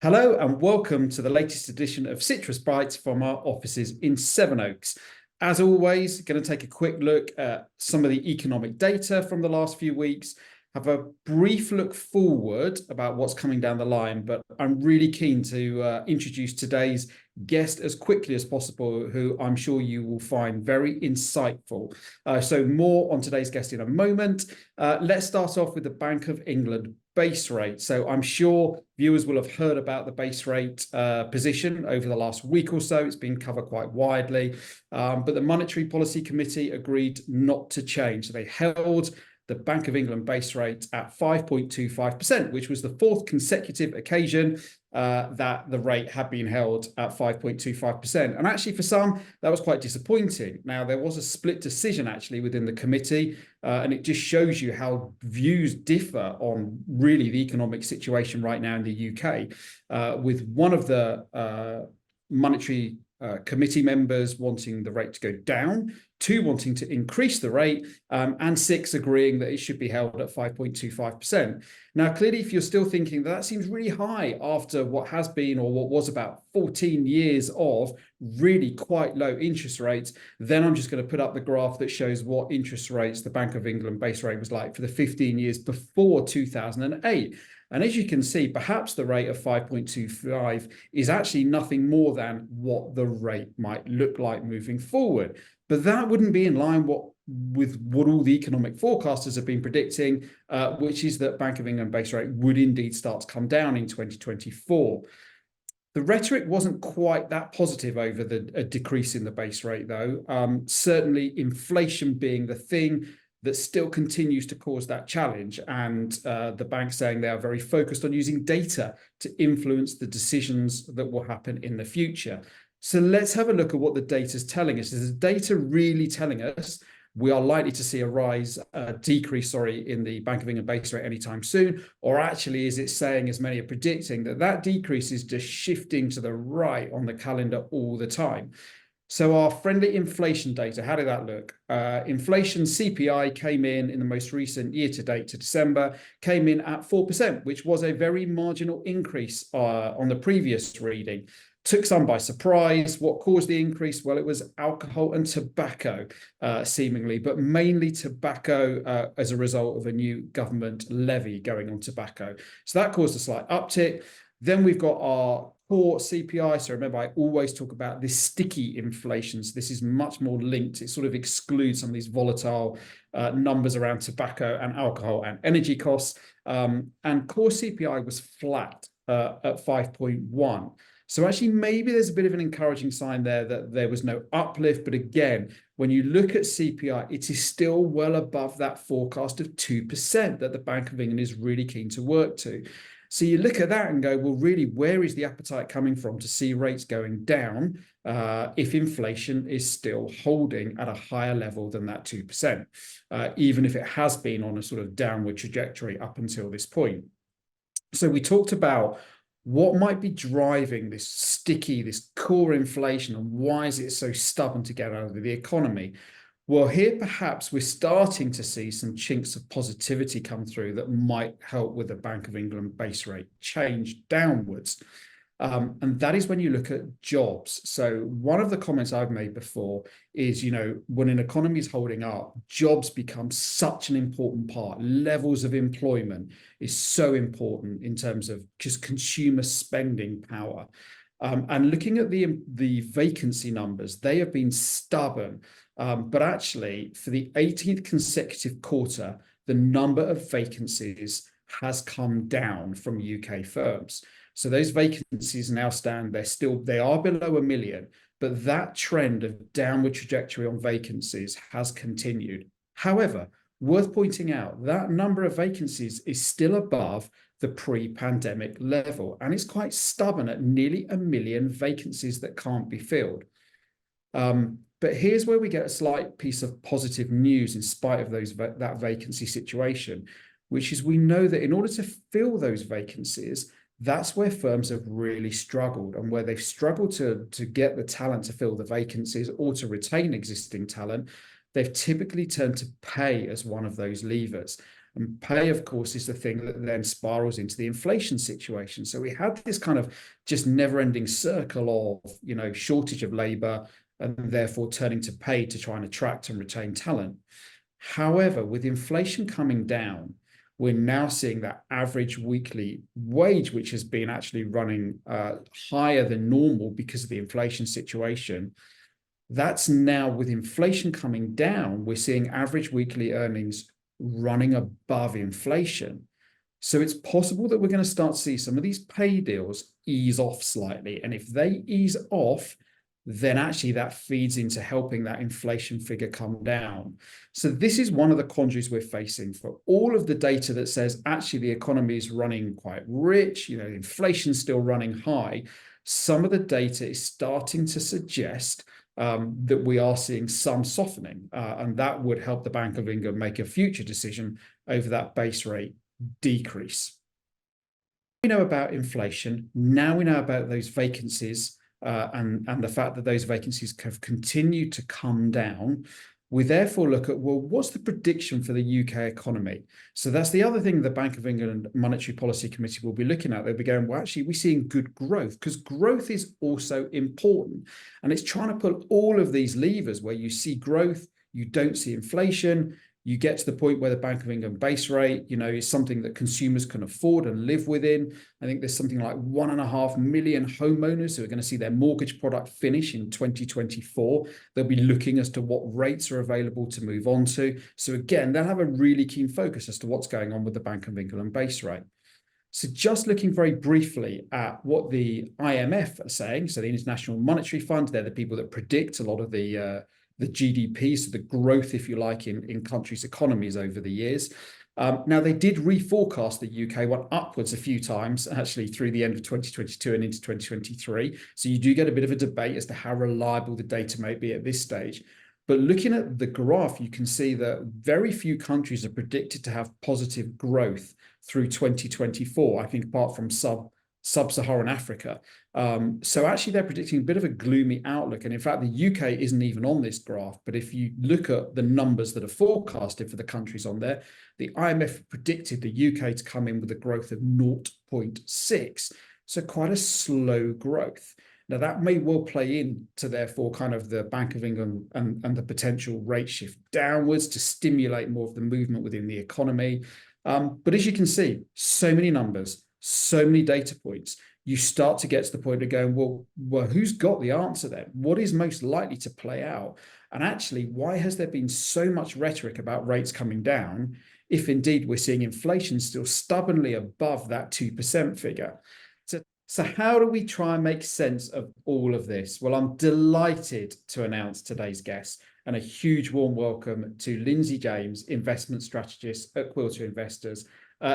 Hello and welcome to the latest edition of Citrus Bites from our offices in Sevenoaks. As always, going to take a quick look at some of the economic data from the last few weeks, have a brief look forward about what's coming down the line, but I'm really keen to introduce today's guest as quickly as possible, who I'm sure you will find very insightful. So more on today's guest in a moment. Let's start off with the Bank of England base rate. So I'm sure viewers will have heard about the base rate position over the last week or so. It's been covered quite widely, but the Monetary Policy Committee agreed not to change. So they held the Bank of England base rate at 5.25%, which was the fourth consecutive occasion that the rate had been held at 5.25%. And actually, for some, that was quite disappointing. Now, there was a split decision actually within the committee, and it just shows you how views differ on really the economic situation right now in the UK, with one of the monetary committee members wanting the rate to go down, 2 wanting to increase the rate, and 6 agreeing that it should be held at 5.25%. Now, clearly, if you're still thinking that seems really high after what has been or what was about 14 years of really quite low interest rates, then I'm just going to put up the graph that shows what interest rates the Bank of England base rate was like for the 15 years before 2008. And as you can see, perhaps the rate of 5.25 is actually nothing more than what the rate might look like moving forward. But that wouldn't be in line with what all the economic forecasters have been predicting, which is that Bank of England base rate would indeed start to come down in 2024. The rhetoric wasn't quite that positive over a decrease in the base rate, though. Certainly inflation being the thing that still continues to cause that challenge, and the bank saying they are very focused on using data to influence the decisions that will happen in the future. So let's have a look at what the data is telling us. Is the data really telling us we are likely to see a decrease in the Bank of England base rate anytime soon? Or actually, is it saying, as many are predicting, that decrease is just shifting to the right on the calendar all the time? So our friendly inflation data, how did that look? Inflation CPI came in the most recent year to date to December, came in at 4%, which was a very marginal increase on the previous reading. Took some by surprise. What caused the increase? Well, it was alcohol and tobacco, seemingly, but mainly tobacco as a result of a new government levy going on tobacco. So that caused a slight uptick. Then we've got our core CPI. So remember, I always talk about this sticky inflation. So this is much more linked. It sort of excludes some of these volatile numbers around tobacco and alcohol and energy costs. And core CPI was flat at 5.1. So actually, maybe there's a bit of an encouraging sign there that there was no uplift. But again, when you look at CPI, it is still well above that forecast of 2% that the Bank of England is really keen to work to. So you look at that and go, well, really, where is the appetite coming from to see rates going down if inflation is still holding at a higher level than that 2%, even if it has been on a sort of downward trajectory up until this point? So we talked about what might be driving this core inflation, and why is it so stubborn to get out of the economy? Well, here perhaps we're starting to see some chinks of positivity come through that might help with the Bank of England base rate change downwards. And that is when you look at jobs. So one of the comments I've made before is, when an economy is holding up, jobs become such an important part. Levels of employment is so important in terms of just consumer spending power. And looking at the vacancy numbers, they have been stubborn. But actually, for the 18th consecutive quarter, the number of vacancies has come down from UK firms. So those vacancies now stand, they are below 1 million, but that trend of downward trajectory on vacancies has continued. However, worth pointing out, that number of vacancies is still above the pre-pandemic level, and it's quite stubborn at nearly 1 million vacancies that can't be filled. But here's where we get a slight piece of positive news in spite of that vacancy situation, which is we know that in order to fill those vacancies, that's where firms have really struggled, and where they've struggled to get the talent to fill the vacancies or to retain existing talent, they've typically turned to pay as one of those levers. And pay, of course, is the thing that then spirals into the inflation situation. So we had this kind of just never-ending circle of, shortage of labor and therefore turning to pay to try and attract and retain talent. However, with inflation coming down, we're now seeing that average weekly wage, which has been actually running higher than normal because of the inflation situation. That's now, with inflation coming down, we're seeing average weekly earnings running above inflation. So it's possible that we're going to start to see some of these pay deals ease off slightly. And if they ease off, then actually that feeds into helping that inflation figure come down. So this is one of the quandaries we're facing. For all of the data that says actually the economy is running quite rich, inflation's still running high, some of the data is starting to suggest that we are seeing some softening, and that would help the Bank of England make a future decision over that base rate decrease. We know about inflation. Now we know about those vacancies and the fact that those vacancies have continued to come down. We therefore look at, well, what's the prediction for the UK economy? So that's the other thing the Bank of England Monetary Policy Committee will be looking at. They'll be going, well, actually, we're seeing good growth, because growth is also important. And it's trying to pull all of these levers where you see growth, you don't see inflation, you get to the point where the Bank of England base rate, is something that consumers can afford and live within. I think there's something like 1.5 million homeowners who are going to see their mortgage product finish in 2024. They'll be looking as to what rates are available to move on to. So again, they'll have a really keen focus as to what's going on with the Bank of England base rate. So just looking very briefly at what the IMF are saying, so the International Monetary Fund, they're the people that predict a lot of the GDP, so the growth, if you like, in countries' economies over the years. Now, they did reforecast the UK one upwards a few times, actually, through the end of 2022 and into 2023. So you do get a bit of a debate as to how reliable the data may be at this stage. But looking at the graph, you can see that very few countries are predicted to have positive growth through 2024, I think, apart from sub-Saharan Africa. So actually, they're predicting a bit of a gloomy outlook. And in fact, the UK isn't even on this graph. But if you look at the numbers that are forecasted for the countries on there, the IMF predicted the UK to come in with a growth of 0.6. So quite a slow growth. Now, that may well play into, therefore, kind of the Bank of England and the potential rate shift downwards to stimulate more of the movement within the economy. But as you can see, so many numbers, so many data points, you start to get to the point of going, well, who's got the answer then? What is most likely to play out? And actually, why has there been so much rhetoric about rates coming down if indeed we're seeing inflation still stubbornly above that 2% figure? So how do we try and make sense of all of this? Well, I'm delighted to announce today's guest, and a huge warm welcome to Lindsay James, investment strategist at Quilter Investors.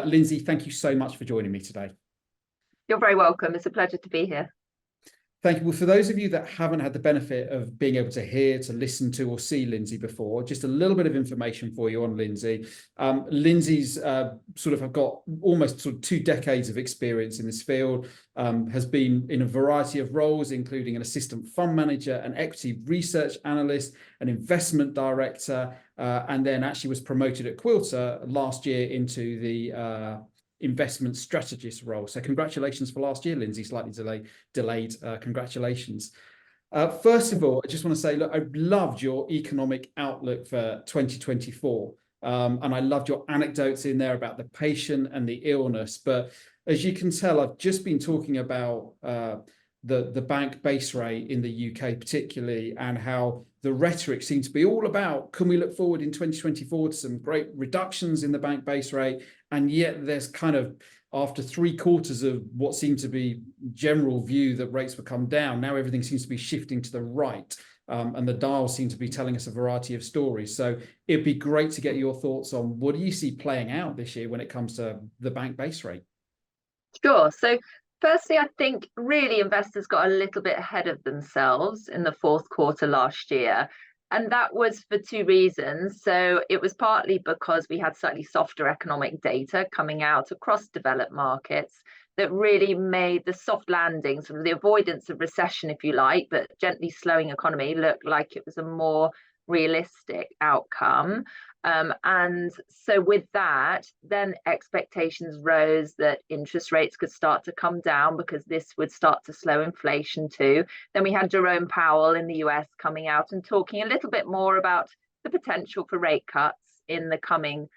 Lindsay, thank you so much for joining me today. You're very welcome. It's a pleasure to be here. Thank you. Well, for those of you that haven't had the benefit of being able to hear, to listen to, or see Lindsay before, just a little bit of information for you on Lindsay. Lindsay's sort of have got almost sort of 2 decades of experience in this field, has been in a variety of roles, including an assistant fund manager, an equity research analyst, an investment director, and then actually was promoted at Quilter last year into the investment strategist role. So congratulations for last year, Lindsay. Slightly delayed. Congratulations. First of all, I just want to say, look, I loved your economic outlook for 2024. And I loved your anecdotes in there about the patient and the illness. But as you can tell, I've just been talking about the bank base rate in the UK particularly, and how the rhetoric seems to be all about, can we look forward in 2024 to some great reductions in the bank base rate? And yet there's kind of, after 3/4 of what seemed to be general view that rates would come down, now everything seems to be shifting to the right. And the dials seem to be telling us a variety of stories. So it'd be great to get your thoughts on, what do you see playing out this year when it comes to the bank base rate? Sure. So firstly, I think really investors got a little bit ahead of themselves in the fourth quarter last year. And that was for 2 reasons. So it was partly because we had slightly softer economic data coming out across developed markets that really made the soft landing, sort of the avoidance of recession, if you like, but gently slowing economy, look like it was a more realistic outcome. And so with that, then expectations rose that interest rates could start to come down because this would start to slow inflation too. Then we had Jerome Powell in the US coming out and talking a little bit more about the potential for rate cuts in the coming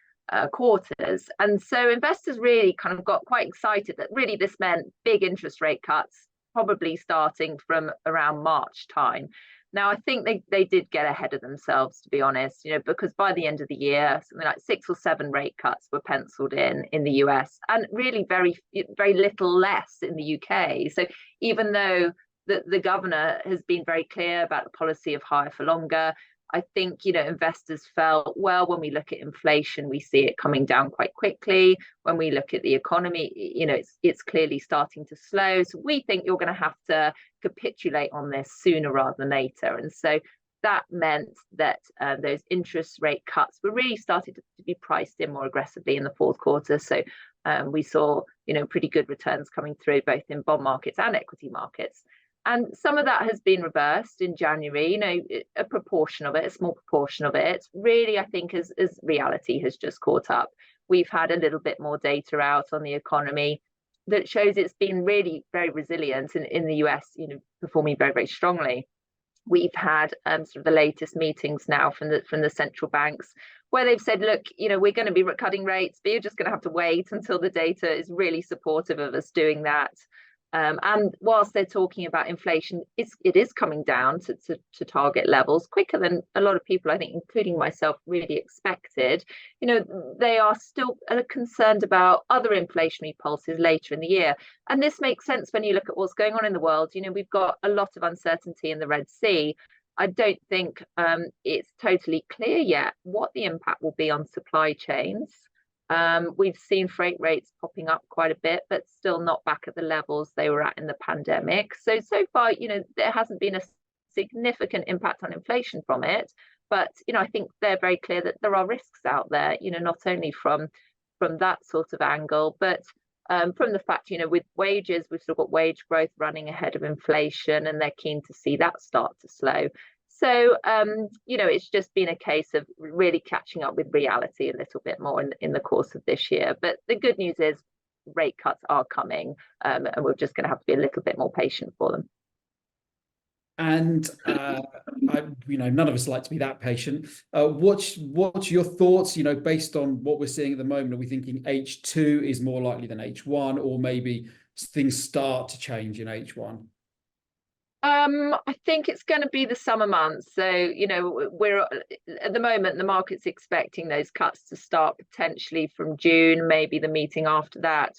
quarters. And so investors really kind of got quite excited that really this meant big interest rate cuts, probably starting from around March time. Now, I think they did get ahead of themselves, to be honest, because by the end of the year, something like 6 or 7 rate cuts were penciled in the US, and really very, very little less in the UK. So even though the governor has been very clear about the policy of higher for longer, I think, investors felt, well, when we look at inflation, we see it coming down quite quickly. When we look at the economy, it's clearly starting to slow. So we think you're going to have to capitulate on this sooner rather than later. And so that meant that those interest rate cuts were really started to be priced in more aggressively in the fourth quarter. So we saw, pretty good returns coming through both in bond markets and equity markets. And some of that has been reversed in January, a proportion of it, a small proportion of it, really, I think, as reality has just caught up. We've had a little bit more data out on the economy that shows it's been really very resilient in the US, performing very, very strongly. We've had sort of the latest meetings now from the central banks where they've said, look, we're going to be cutting rates, but you're just going to have to wait until the data is really supportive of us doing that. And whilst they're talking about inflation, it is coming down to target levels quicker than a lot of people, I think, including myself, really expected. They are still concerned about other inflationary pulses later in the year. And this makes sense when you look at what's going on in the world. We've got a lot of uncertainty in the Red Sea. I don't think it's totally clear yet what the impact will be on supply chains. We've seen freight rates popping up quite a bit, but still not back at the levels they were at in the pandemic. So far, there hasn't been a significant impact on inflation from it. But, I think they're very clear that there are risks out there, not only from that sort of angle, but from the fact, with wages, we've still got wage growth running ahead of inflation, and they're keen to see that start to slow. So, it's just been a case of really catching up with reality a little bit more in the course of this year. But the good news is rate cuts are coming, and we're just going to have to be a little bit more patient for them. And none of us like to be that patient. What's your thoughts? Based on what we're seeing at the moment, are we thinking H2 is more likely than H1, or maybe things start to change in H1? I think it's going to be the summer months. So, we're at the moment, the market's expecting those cuts to start potentially from June, maybe the meeting after that.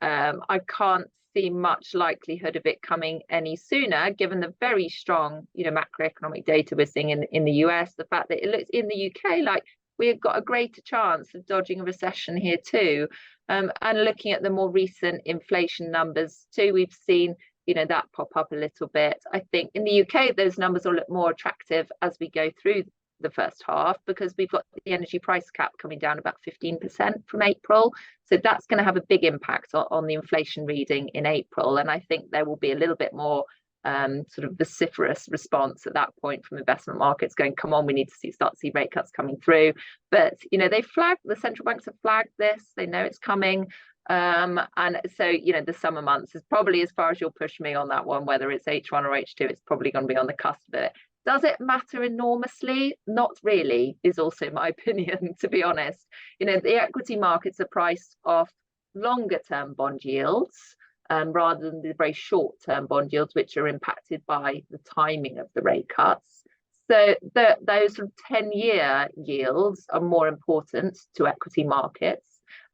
I can't see much likelihood of it coming any sooner, given the very strong, macroeconomic data we're seeing in the US, the fact that it looks in the UK like we've got a greater chance of dodging a recession here too. And looking at the more recent inflation numbers too, we've seen that pop up a little bit. I think in the UK, those numbers will look more attractive as we go through the first half, because we've got the energy price cap coming down about 15% from April. So that's going to have a big impact on the inflation reading in April. And I think there will be a little bit more sort of vociferous response at that point from investment markets going, come on, we need to start to see rate cuts coming through. But, the central banks have flagged this. They know it's coming. And so, the summer months is probably as far as you'll push me on that one, whether it's H1 or H2, it's probably going to be on the cusp of it. Does it matter enormously? Not really, is also my opinion, to be honest. The equity markets are priced off longer term bond yields rather than the very short term bond yields, which are impacted by the timing of the rate cuts. So those sort of 10-year yields are more important to equity markets.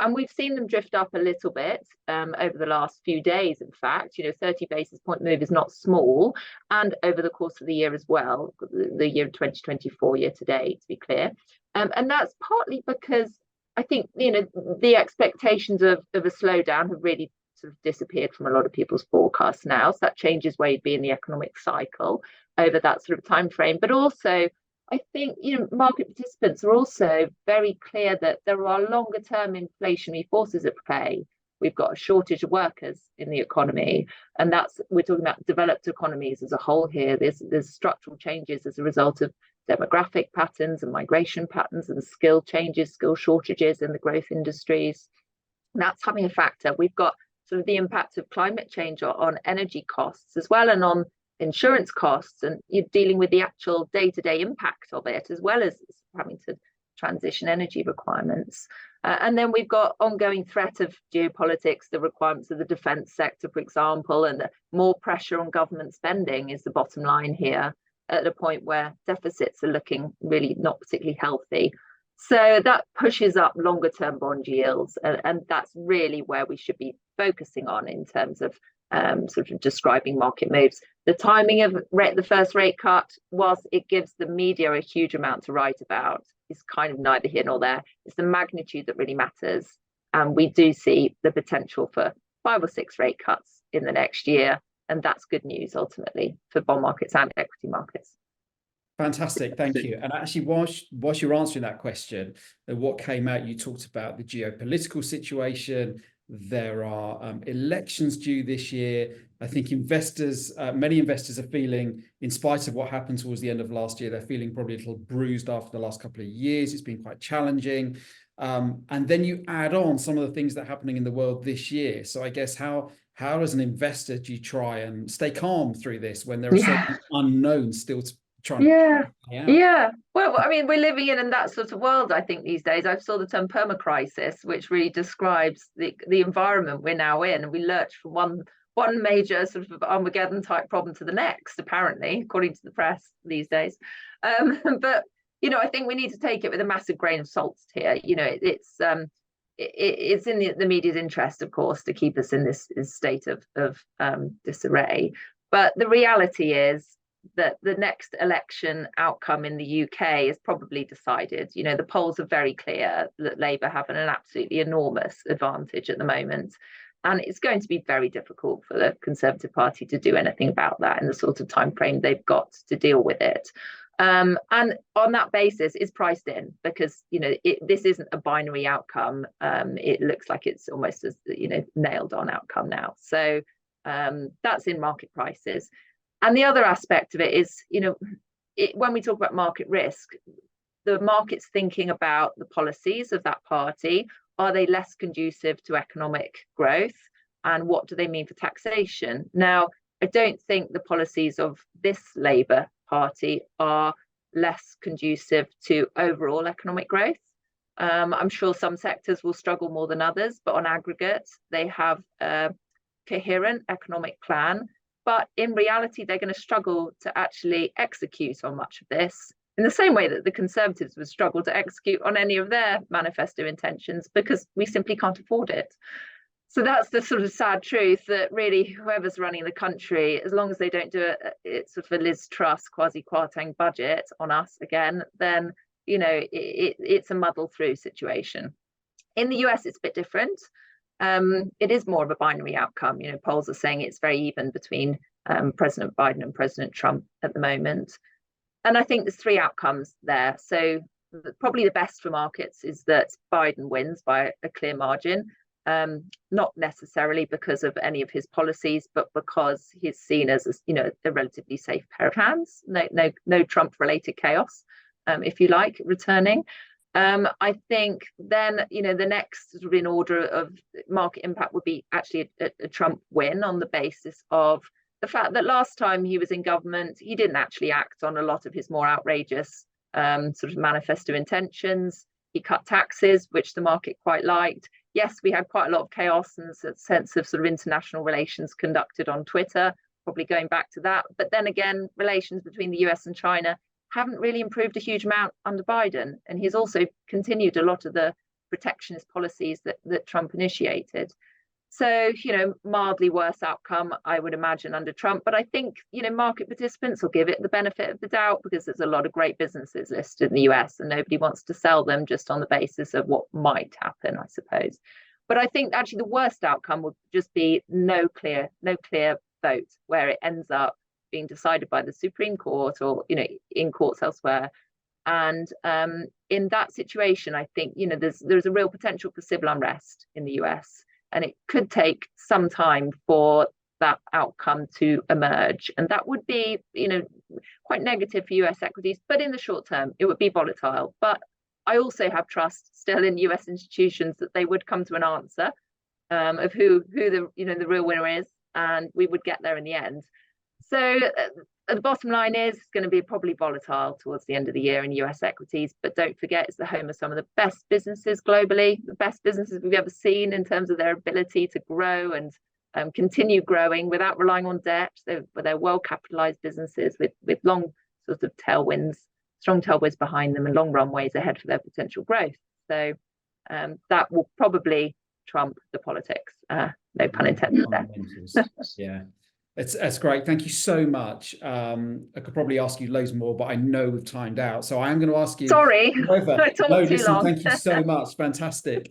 And we've seen them drift up a little bit over the last few days. In fact, 30 basis point move is not small, and over the course of the year as well, the year 2024 year to date, to be clear. And that's partly because I think, the expectations of a slowdown have really sort of disappeared from a lot of people's forecasts now. So that changes where you'd be in the economic cycle over that sort of time frame. But also, I think, market participants are also very clear that there are longer term inflationary forces at play. We've got a shortage of workers in the economy, and we're talking about developed economies as a whole here. There's structural changes as a result of demographic patterns and migration patterns and skill changes, skill shortages in the growth industries. That's having a factor. We've got sort of the impact of climate change on energy costs as well, and on insurance costs, and you're dealing with the actual day-to-day impact of it, as well as having to transition energy requirements. And then we've got ongoing threat of geopolitics, the requirements of the defence sector, for example, and the more pressure on government spending is the bottom line here, at a point where deficits are looking really not particularly healthy. So that pushes up longer term bond yields, and that's really where we should be focusing on in terms of sort of describing market moves. The timing of the first rate cut, whilst it gives the media a huge amount to write about, is kind of neither here nor there. It's the magnitude that really matters. And we do see the potential for 5 or 6 rate cuts in the next year. And that's good news ultimately for bond markets and equity markets. Fantastic, thank you. And actually, whilst you're answering that question, what came out, you talked about the geopolitical situation. There are elections due this year. I think many investors are feeling, in spite of what happened towards the end of last year, they're feeling probably a little bruised after the last couple of years. It's been quite challenging. And then you add on some of the things that are happening in the world this year. So I guess how as an investor do you try and stay calm through this when there are so many unknowns still to try and Yeah. Well, I mean, we're living in that sort of world, I think, these days. I saw the term permacrisis, which really describes the environment we're now in. And we lurch from one major sort of Armageddon type problem to the next, apparently, according to the press these days. But, I think we need to take it with a massive grain of salt here. It's in the media's interest, of course, to keep us in this state of disarray. But the reality is that the next election outcome in the UK is probably decided. The polls are very clear that Labour have an absolutely enormous advantage at the moment. And it's going to be very difficult for the Conservative Party to do anything about that in the sort of time frame they've got to deal with it. And on that basis, it's priced in because, this isn't a binary outcome. It looks like it's almost as, nailed on outcome now. So that's in market prices. And the other aspect of it is, when we talk about market risk, the market's thinking about the policies of that party. Are they less conducive to economic growth? And what do they mean for taxation? Now, I don't think the policies of this Labour Party are less conducive to overall economic growth. I'm sure some sectors will struggle more than others, but on aggregate, they have a coherent economic plan. But in reality, they're going to struggle to actually execute on much of this in the same way that the Conservatives would struggle to execute on any of their manifesto intentions because we simply can't afford it. So that's the sort of sad truth that really whoever's running the country, as long as they don't do it sort of a Liz Truss quasi-Kwarteng budget on us again, then, it's a muddle through situation. In the US, it's a bit different. It is more of a binary outcome. Polls are saying it's very even between President Biden and President Trump at the moment. And I think there's 3 outcomes there. So probably the best for markets is that Biden wins by a clear margin, not necessarily because of any of his policies, but because he's seen as a relatively safe pair of hands. No Trump-related chaos, if you like, returning. I think then, the next sort of in order of market impact would be actually a Trump win on the basis of the fact that last time he was in government, he didn't actually act on a lot of his more outrageous sort of manifesto intentions. He cut taxes, which the market quite liked. Yes, we had quite a lot of chaos and a sense of sort of international relations conducted on Twitter, probably going back to that. But then again, relations between the US and China haven't really improved a huge amount under Biden. And he's also continued a lot of the protectionist policies that Trump initiated. So, mildly worse outcome, I would imagine, under Trump. But I think, market participants will give it the benefit of the doubt because there's a lot of great businesses listed in the US and nobody wants to sell them just on the basis of what might happen, I suppose. But I think actually the worst outcome would just be no clear vote where it ends up being decided by the Supreme Court or, in courts elsewhere. And in that situation, I think, there's a real potential for civil unrest in the US. And it could take some time for that outcome to emerge. And that would be, quite negative for US equities, but in the short term, it would be volatile. But I also have trust still in US institutions that they would come to an answer of who the real winner is, and we would get there in the end. So the bottom line is it's going to be probably volatile towards the end of the year in US equities, but don't forget it's the home of some of the best businesses globally, the best businesses we've ever seen in terms of their ability to grow and continue growing without relying on debt. They're well-capitalized businesses with long sort of tailwinds, strong tailwinds behind them and long runways ahead for their potential growth. So that will probably trump the politics. No pun intended there. Yeah. That's great. Thank you so much. I could probably ask you loads more, but I know we've timed out. So I am going to ask you. Sorry, I talked too long. Thank you so much. Fantastic.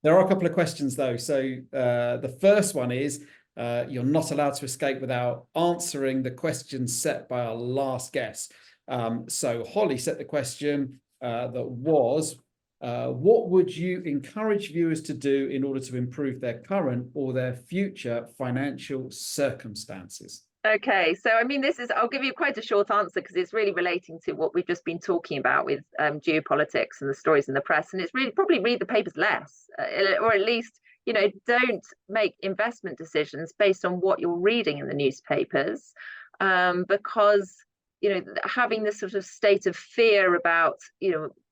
There are a couple of questions though. So the first one is, you're not allowed to escape without answering the question set by our last guest. So Holly set the question that was, what would you encourage viewers to do in order to improve their current or their future financial circumstances? Okay, so I mean, I'll give you quite a short answer because it's really relating to what we've just been talking about with geopolitics and the stories in the press. And it's really probably read the papers less, or at least, don't make investment decisions based on what you're reading in the newspapers, because having this sort of state of fear about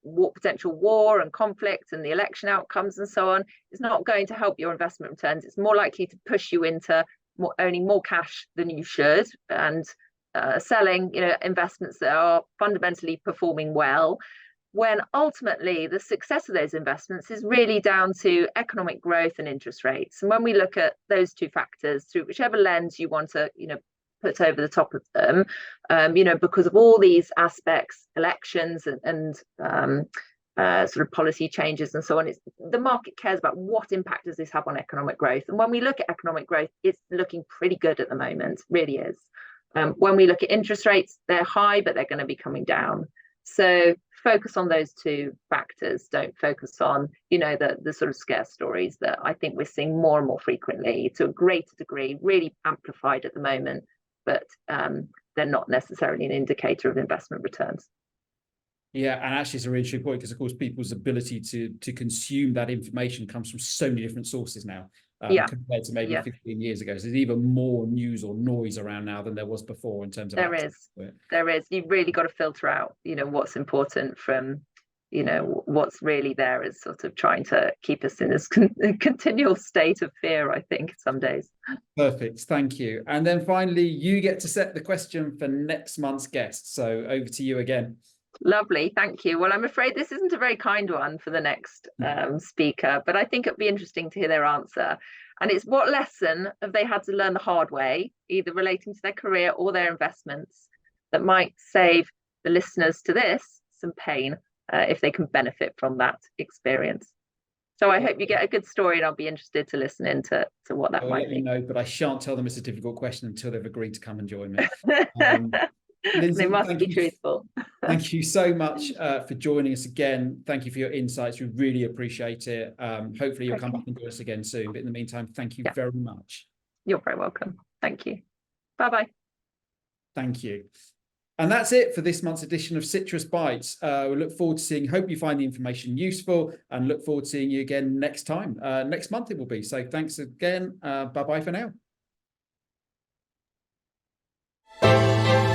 what potential war and conflict and the election outcomes and so on is not going to help your investment returns. It's more likely to push you into owning more cash than you should and selling investments that are fundamentally performing well, when ultimately the success of those investments is really down to economic growth and interest rates. And when we look at those two factors through whichever lens you want to put over the top of them, because of all these aspects, elections and sort of policy changes and so on, the market cares about what impact does this have on economic growth. And when we look at economic growth, it's looking pretty good at the moment, really is. When we look at interest rates, they're high, but they're going to be coming down. So focus on those two factors. Don't focus on, the sort of scare stories that I think we're seeing more and more frequently, to a greater degree, really amplified at the moment, but they're not necessarily an indicator of investment returns. Yeah, and actually it's a really interesting point because, of course, people's ability to consume that information comes from so many different sources now, compared to maybe 15 years ago. So there's even more news or noise around now than there was before in terms of There is. You've really got to filter out, what's important from, what's really there is sort of trying to keep us in this continual state of fear, I think, some days. Perfect. Thank you. And then finally, you get to set the question for next month's guest. So over to you again. Lovely, thank you. Well, I'm afraid this isn't a very kind one for the next speaker, but I think it'd be interesting to hear their answer. And it's, what lesson have they had to learn the hard way, either relating to their career or their investments, that might save the listeners to this some pain if they can benefit from that experience? So I hope you get a good story, and I'll be interested to listen into what that might be. But I shan't tell them it's a difficult question until they've agreed to come and join me. Lindsay, they must be truthful. Thank you so much for joining us again. Thank you for your insights. We really appreciate it. Hopefully you'll come back and join us again soon. But in the meantime, thank you very much. You're very welcome. Thank you. Bye-bye. Thank you. And that's it for this month's edition of Citrus Bites. We look forward to hope you find the information useful, and look forward to seeing you again next time. Next month it will be. So thanks again. Bye-bye for now.